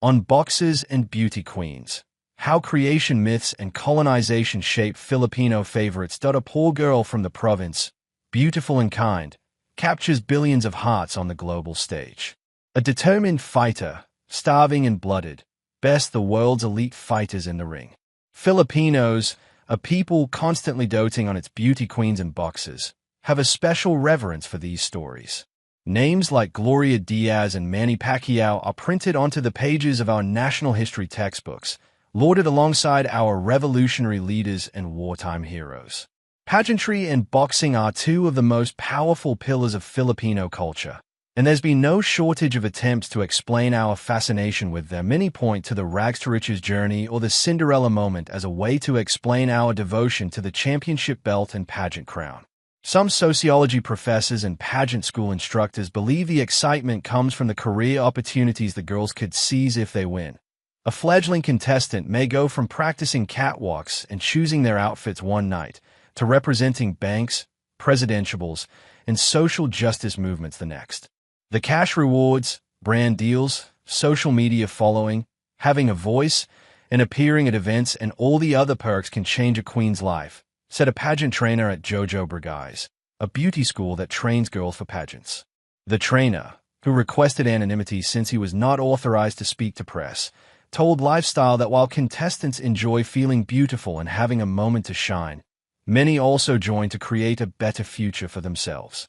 on boxers and beauty queens. How creation myths and colonization shape Filipino favorites. A poor girl from the province, beautiful and kind, captures billions of hearts on the global stage. A determined fighter, starving and blooded, bests the world's elite fighters in the ring. Filipinos, a people constantly doting on its beauty queens and boxers, have a special reverence for these stories. Names like Gloria Diaz and Manny Pacquiao are printed onto the pages of our national history textbooks, lauded alongside our revolutionary leaders and wartime heroes. Pageantry and boxing are two of the most powerful pillars of Filipino culture, and there's been no shortage of attempts to explain our fascination with them. Many point to the rags to riches journey or the Cinderella moment as a way to explain our devotion to the championship belt and pageant crown. Some sociology professors and pageant school instructors believe the excitement comes from the career opportunities the girls could seize if they win. A fledgling contestant may go from practicing catwalks and choosing their outfits one night to representing banks, presidentials, and social justice movements the next. The cash rewards, brand deals, social media following, having a voice, and appearing at events and all the other perks can change a queen's life, said a pageant trainer at Jojo Brigais, a beauty school that trains girls for pageants. The trainer, who requested anonymity since he was not authorized to speak to press, told Lifestyle that while contestants enjoy feeling beautiful and having a moment to shine, many also join to create a better future for themselves.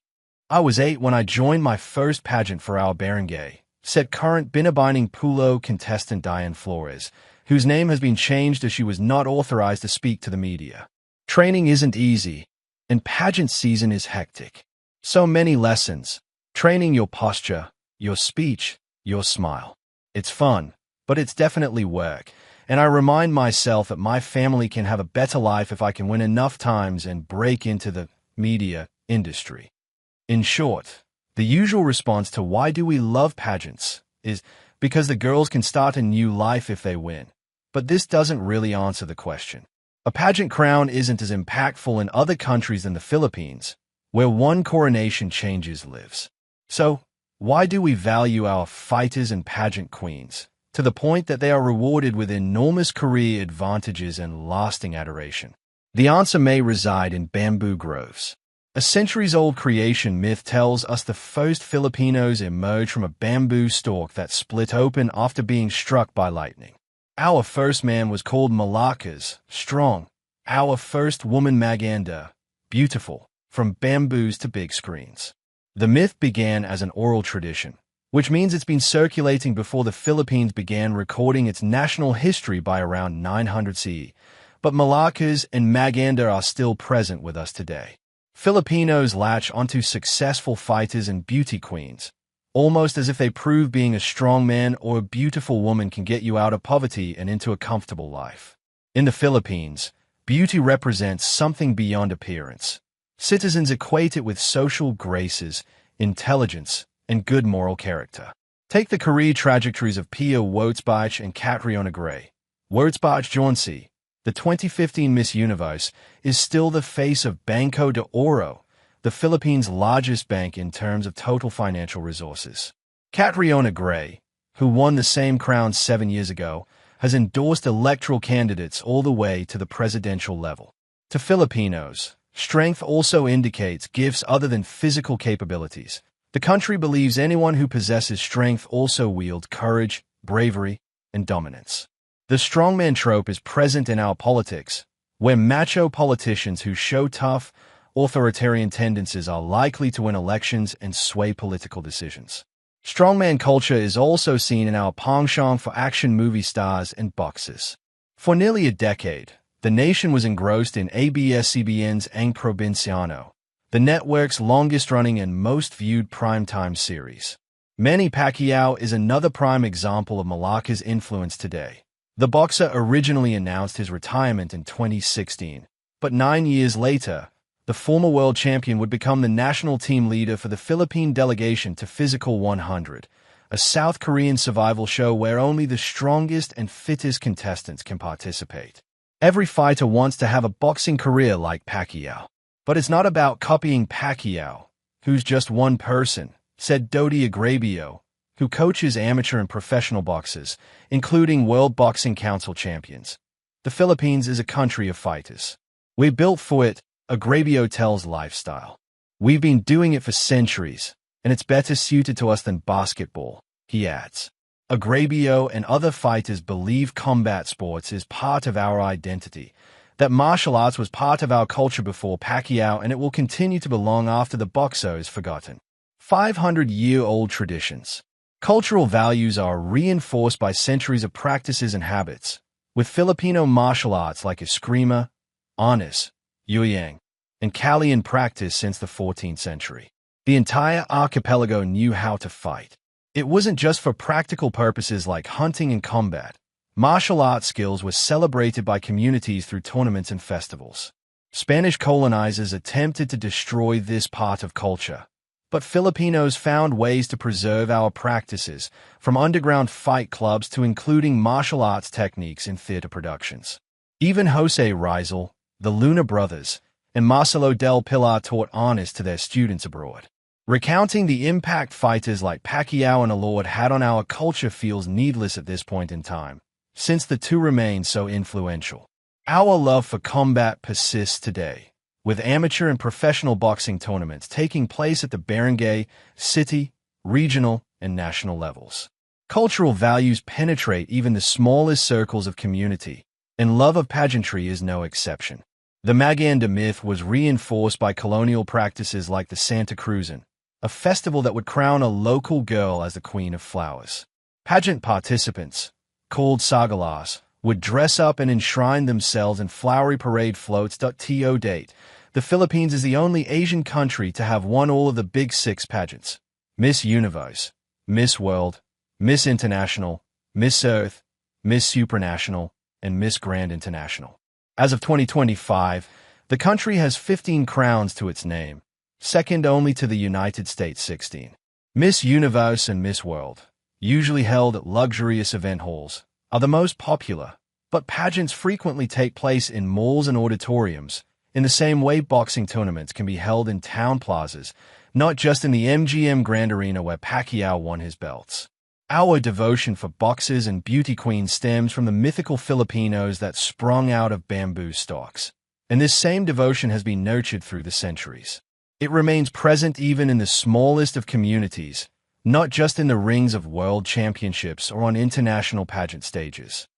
I was 8 when I joined my first pageant for our barangay, said current Binabining Pulo contestant Diane Flores, whose name has been changed as she was not authorized to speak to the media. Training isn't easy, and pageant season is hectic. So many lessons. Training your posture, your speech, your smile. It's fun, but it's definitely work, and I remind myself that my family can have a better life if I can win enough times and break into the media industry. In short, the usual response to why do we love pageants is because the girls can start a new life if they win. But this doesn't really answer the question. A pageant crown isn't as impactful in other countries than the Philippines, where one coronation changes lives. So, why do we value our fighters and pageant queens to the point that they are rewarded with enormous career advantages and lasting adoration? The answer may reside in bamboo groves. A centuries-old creation myth tells us the first Filipinos emerged from a bamboo stalk that split open after being struck by lightning. Our first man was called Malakas, strong. Our first woman Maganda, beautiful, from bamboos to big screens. The myth began as an oral tradition, which means it's been circulating before the Philippines began recording its national history by around 900 CE. But Malakas and Maganda are still present with us today. Filipinos latch onto successful fighters and beauty queens, almost as if they prove being a strong man or a beautiful woman can get you out of poverty and into a comfortable life. In the Philippines, beauty represents something beyond appearance. Citizens equate it with social graces, intelligence, and good moral character. Take the career trajectories of Pia Wurtzbach and Catriona Gray. Wurtzbach Jauncy, the 2015 Miss Universe, is still the face of Banco de Oro, the Philippines' largest bank in terms of total financial resources. Catriona Gray, who won the same crown 7 years ago, has endorsed electoral candidates all the way to the presidential level. To Filipinos, strength also indicates gifts other than physical capabilities. The country believes anyone who possesses strength also wields courage, bravery, and dominance. The strongman trope is present in our politics, where macho politicians who show tough, authoritarian tendencies are likely to win elections and sway political decisions. Strongman culture is also seen in our penchant for action movie stars and boxers. For nearly a decade, the nation was engrossed in ABS-CBN's Ang Provinciano, the network's longest-running and most viewed primetime series. Manny Pacquiao is another prime example of Malacca's influence today. The boxer originally announced his retirement in 2016, but 9 years later, the former world champion would become the national team leader for the Philippine delegation to Physical 100, a South Korean survival show where only the strongest and fittest contestants can participate. Every fighter wants to have a boxing career like Pacquiao. But it's not about copying Pacquiao, who's just one person, said Dodi Agrabio, who coaches amateur and professional boxers, including World Boxing Council champions. The Philippines is a country of fighters. We're built for it, Agrabio tells Lifestyle. We've been doing it for centuries, and it's better suited to us than basketball, he adds. Agrabio and other fighters believe combat sports is part of our identity, that martial arts was part of our culture before Pacquiao and it will continue to belong after the boxer is forgotten. 500-year-old traditions. Cultural values are reinforced by centuries of practices and habits, with Filipino martial arts like eskrima, arnis, yuyang, and Kali in practice since the 14th century. The entire archipelago knew how to fight. It wasn't just for practical purposes like hunting and combat. Martial arts skills were celebrated by communities through tournaments and festivals. Spanish colonizers attempted to destroy this part of culture, but Filipinos found ways to preserve our practices, from underground fight clubs to including martial arts techniques in theater productions. Even Jose Rizal, the Luna brothers, and Marcelo del Pilar taught arnis to their students abroad. Recounting the impact fighters like Pacquiao and Alord had on our culture feels needless at this point in time, since the two remain so influential. Our love for combat persists today, with amateur and professional boxing tournaments taking place at the barangay, city, regional, and national levels. Cultural values penetrate even the smallest circles of community, and love of pageantry is no exception. The Maganda myth was reinforced by colonial practices like the Santa Cruzan, a festival that would crown a local girl as the Queen of Flowers. Pageant participants, called sagalas, would dress up and enshrine themselves in flowery parade floats. To date, the Philippines is the only Asian country to have won all of the Big Six pageants: Miss Universe, Miss World, Miss International, Miss Earth, Miss Supranational, and Miss Grand International. As of 2025, the country has 15 crowns to its name, second only to the United States' 16. Miss Universe and Miss World, usually held at luxurious event halls, are the most popular, but pageants frequently take place in malls and auditoriums, in the same way boxing tournaments can be held in town plazas, not just in the MGM Grand Arena where Pacquiao won his belts. Our devotion for boxers and beauty queens stems from the mythical Filipinos that sprung out of bamboo stalks, and this same devotion has been nurtured through the centuries. It remains present even in the smallest of communities, not just in the rings of world championships or on international pageant stages.